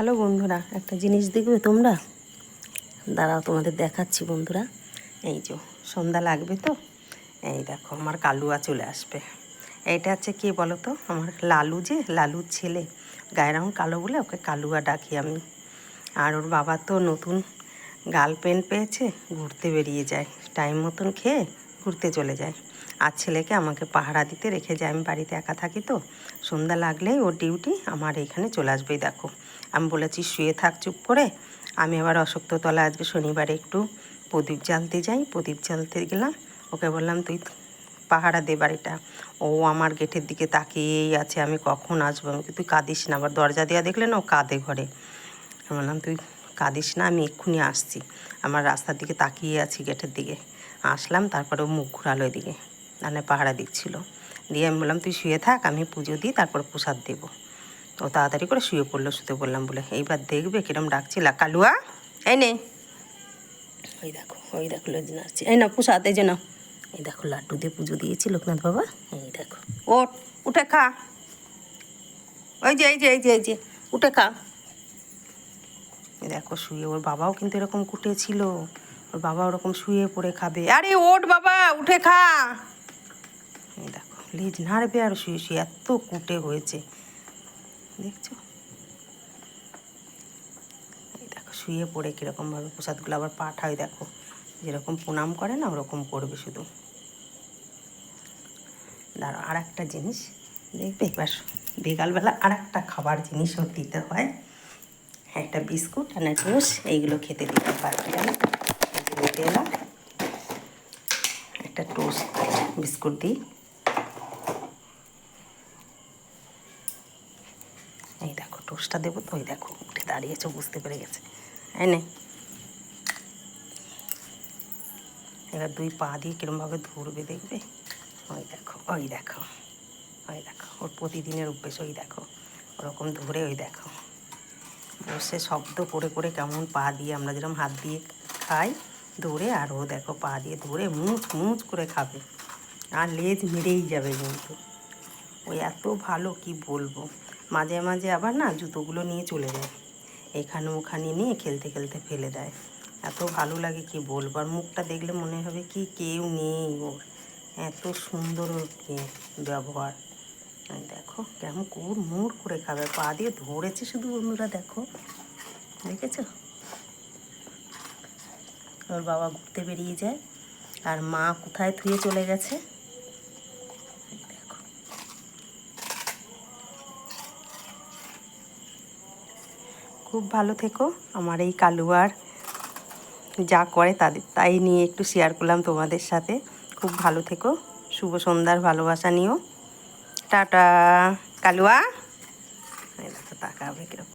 Hello বন্ধুরা, একটা জিনিস দেখবে তোমরা? দাঁড়াও, তোমাদের দেখাচ্ছি বন্ধুরা। এই যে সন্ধ্যা লাগবে তো, এই দেখো আমার কালুয়া চলে আসবে। এইটা হচ্ছে কে বলো তো? আমার লালু, যে লালুর ছেলে, গায়ের রঙ কালো বলে ওকে কালুয়া ডাকি আমি। আর ওর বাবা তো নতুন গার্লফ্রেন্ড পেয়েছে, ঘুরতে বেরিয়ে যায়, টাইম মতন খেয়ে ঘুরতে চলে যায়। আর ছেলেকে আমাকে পাহারা দিতে রেখে যায়, আমি বাড়িতে একা থাকি তো। সন্ধ্যা লাগলেই ওর ডিউটি আমার এইখানে চলে আসবেই। দেখো আমি বলেছি শুয়ে থাক চুপ করে। আমি আবার অশক্ততলা আজকে শনিবারে একটু প্রদীপ জ্বালতে যাই, প্রদীপ জ্বালতে গেলাম। ওকে বললাম তুই পাহারা দে বাড়িটা। ও আমার গেটের দিকে তাকিয়েই আছে, আমি কখন আসবো। আমি তুই কাঁদিস না, আবার দরজা দেওয়া দেখলে না ও কাঁদে ঘরে। আমি বললাম তুই কাঁদিস না, আমি এক্ষুনি আসছি। আমার রাস্তার দিকে তাকিয়ে আছি, গেটের দিকে। আসলাম, তারপরে ও মুখ ঘুরালো এদিকে, মানে পাহারা দিচ্ছিল। দিয়ে আমি বললাম তুই শুয়ে থাক, আমি পুজো দিই তারপর প্রসাদ দেবো। তো তাড়াতাড়ি করে শুয়ে পড়লো, শুতে বললাম বলে। এইবার দেখবে কিরম ডাকছিল, কালুয়া এই নে। ওই দেখো লজ নাড়ছি, এই না প্রসাদ, এই যে না। এই দেখো লাড্ডু দিয়ে পুজো দিয়েছি লোকনাথ বাবা। এই দেখো ওঠ, উঠে খা। ওই যে এই যে এই যে এই যে উঠে খা। দেখো শুয়ে, ওর বাবাও কিন্তু এরকম কুটেছিল, ওর বাবা ওরকম শুয়ে পড়ে খাবে। আরে ওঠ বাবা, উঠে খা। এই দেখো লেজ নাড়বে আর শুয়ে শুয়ে এত কুটে হয়েছে, দেখছো? এই দেখো শুয়ে পড়ে কীরকমভাবে প্রসাদগুলো আবার পাঠায়, দেখো যেরকম প্রণাম করে না ওরকম করবে শুধু। দাঁড়াও, আর একটা জিনিস দেখবে এবার বিকালবেলা, আর একটা খাবার জিনিস ওর দিতে হয়। একটা বিস্কুট আর একটা টোস্ট, এইগুলো খেতে দিতে হয়। দিতে এলাম একটা টোস্ট বিস্কুট দিই। এই দেখো টোস্টটা দেবো তো, ওই দেখো উঠে দাঁড়িয়েছে, বুঝতে পেরে গেছে। এই নে, এবার দুই পা দিয়ে কিরমভাবে ধরবে দেখবে। ওই দেখো ওই দেখো ওই দেখো, ওর প্রতিদিনের অভ্যেস। ওই দেখো ওরকম ধরে, ওই দেখো বসে শব্দ করে করে কেমন পা দিয়ে, আমরা যেরকম হাত দিয়ে খাই ধরে, আর ও দেখো পা দিয়ে ধরে মুচ মুচ করে খাবে, আর লেজ মেরেই যাবে কিন্তু। ওই এত ভালো কি বলবো। মাঝে মাঝে আবার না জুতোগুলো নিয়ে চলে যায়, এখানে ওখানে নিয়ে খেলতে খেলতে ফেলে দেয়। এত ভালো লাগে কি বলবো। আর মুখটা দেখলে মনে হবে কি কেউ নেই ওর, এত সুন্দর ওর ব্যবহার। দেখো কেমন মুড় করে খাবে, পা দিয়ে ধরেছে শুধু বন্ধুরা, দেখো দেখেছো? ওর বাবা ঘুরতে বেরিয়ে যায়, আর মা কোথায় থুয়ে চলে গেছে। দেখো খুব ভালো থেকো। আমার এই কালুয়ার যা করে তাই নিয়ে একটু শেয়ার করলাম তোমাদের সাথে। খুব ভালো থেকো, শুভ সন্ধ্যার ভালোবাসা নিও। টাটা কালুয়া। দেখো তাকাবে কিরকম।